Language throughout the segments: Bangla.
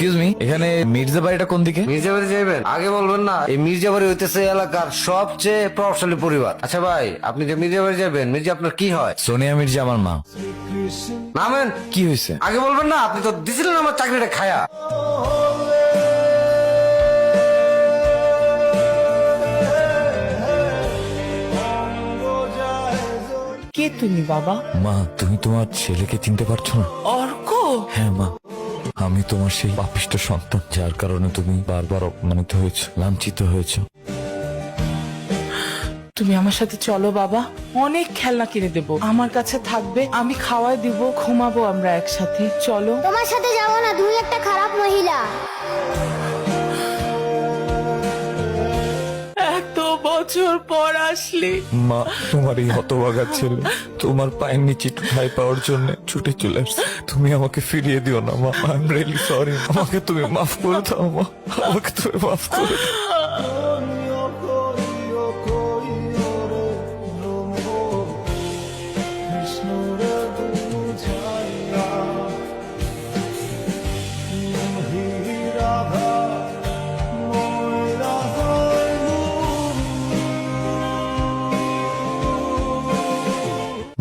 এক্সকিউজ মি, এখানে মির্জা বাড়িটা কোন দিকে? মির্জা বাড়ি যাইবেন? আগে বলবেন না। এই মির্জা বাড়ি হইতেছে এলাকার সবচেয়ে প্রভাবশালী পরিবার। আচ্ছা ভাই, আপনি যে মির্জা বাড়ি যাবেন, মির্জা আপনার কি হয়? সোনিয়া মির্জা আমার মা। নামেন। কি হয়েছে? আগে বলবেন না, আপনি তো দিছিলেন আমার চাকরিটা খায়া। কে তুমি বাবা? মা, তুমি তোমার ছেলেকে চিনতে পারছো না? অর্ক? হ্যাঁ মা, আমি তোমার সেই পাপিষ্ট সন্তান, যার কারণে তুমি বারবার অপমানিত হয়েছো, লাঞ্ছিত হয়েছো। তুমি আমার সাথে চলো বাবা, অনেক খেলনা কিনে দেবো, আমার কাছে থাকবে, আমি খাওয়াই দিব, ঘুমাবো আমরা একসাথে। চলো। তোমার সাথে যাবো না, তুমি একটা খারাপ মহিলা। এত বছর পর আসলি। মা, তোমার এই হতভাগা ছেলে তোমার পায়ের নিচে একটু ঠাঁই পাওয়ার জন্য ছুটে চলে আসছে। তুমি আমাকে ফিরিয়ে দিও না মা, আই এম রিয়েলি সরি। আমাকে তুমি মাফ করে দাও মা, আমাকে তুমি মাফ করে দাও।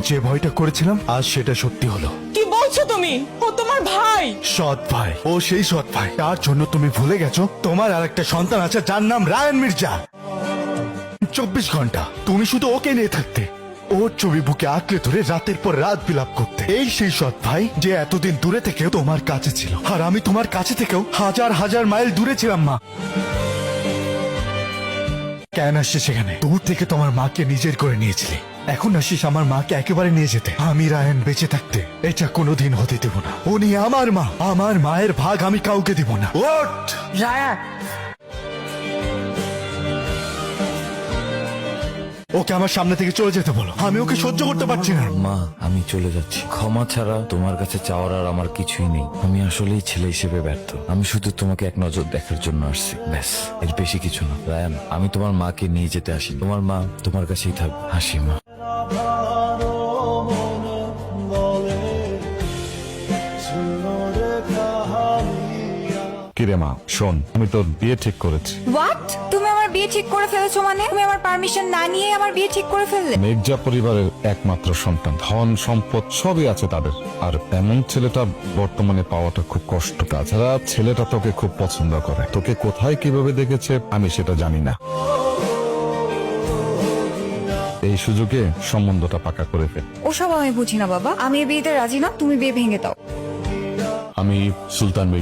যে ভয়টা করেছিলাম আজ সেটা সত্যি হলো। কি বলছো তুমি? ও তোমার ভাই? সৎ ভাই, ও সেই সৎ ভাই। তার জন্য তুমি ভুলে গেছো তোমার আর একটা সন্তান আছে যার নাম রায়ান মির্জা। 24 ঘন্টা তুমি শুধু ওকে নিয়ে থাকতে, ওর ছবি বুকে আঁকড়ে ধরে রাতের পর রাত বিলাপ করতে। এই সেই সৎ ভাই যে এতদিন দূরে থেকেও তোমার কাছে ছিল, আর আমি তোমার কাছে থেকেও হাজার হাজার মাইল দূরে ছিলাম মা। কেন আসছে সেখানে? দূর থেকে তোমার মাকে নিজের করে নিয়েছিলে, এখন আসিস আমার মাকে একেবারে নিয়ে যেতে। আমি রায়ন বেঁচে থাকতে এটা কোনোদিন হতে দেব না। উনি আমার মা, আমার মায়ের ভাগ আমি কাউকে দেব না। ওঠ! রায়ান, ওকে আমার সামনে থেকে চলে যেতে বলো, আমি ওকে সহ্য করতে পারছি না। মা, আমি চলে যাচ্ছি। ক্ষমা ছাড়া তোমার কাছে চাওয়ার আর আমার কিছুই নেই। আমি আসলেই ছেলে হিসেবে ব্যর্থ। আমি শুধু তোমাকে এক নজর দেখার জন্য আসছি, ব্যাস, এর বেশি কিছু না। রায়ান, আমি তোমার মাকে নিয়ে যেতে আসি। তোমার মা তোমার কাছেই থাকবে। হাসি মা। কিরে মা, শোন, আমি তোর বিয়ে ঠিক করেছি। হোয়াট? তুমি আমার বিয়ে ঠিক করে ফেলেছো মানে? তুমি আমার পারমিশন না নিয়ে আমার বিয়ে ঠিক করে ফেললে? মির্জা পরিবারের একমাত্র সন্তান, ধন সম্পদ সবই আছে তাদের, আর এমন ছেলেটা বর্তমানে পাওয়াটা খুব কষ্ট। তাছাড়া ছেলেটা তোকে খুব পছন্দ করে। তোকে কোথায় কিভাবে দেখেছে আমি সেটা জানি না। এই সুযোগে সম্বন্ধটা পাকা করে ফেল। ওসব আমি বুঝি না বাবা, আমি এই বিয়েতে রাজি না, তুমি বিয়ে ভেঙে দাও। আমি সুলতান মির্জা।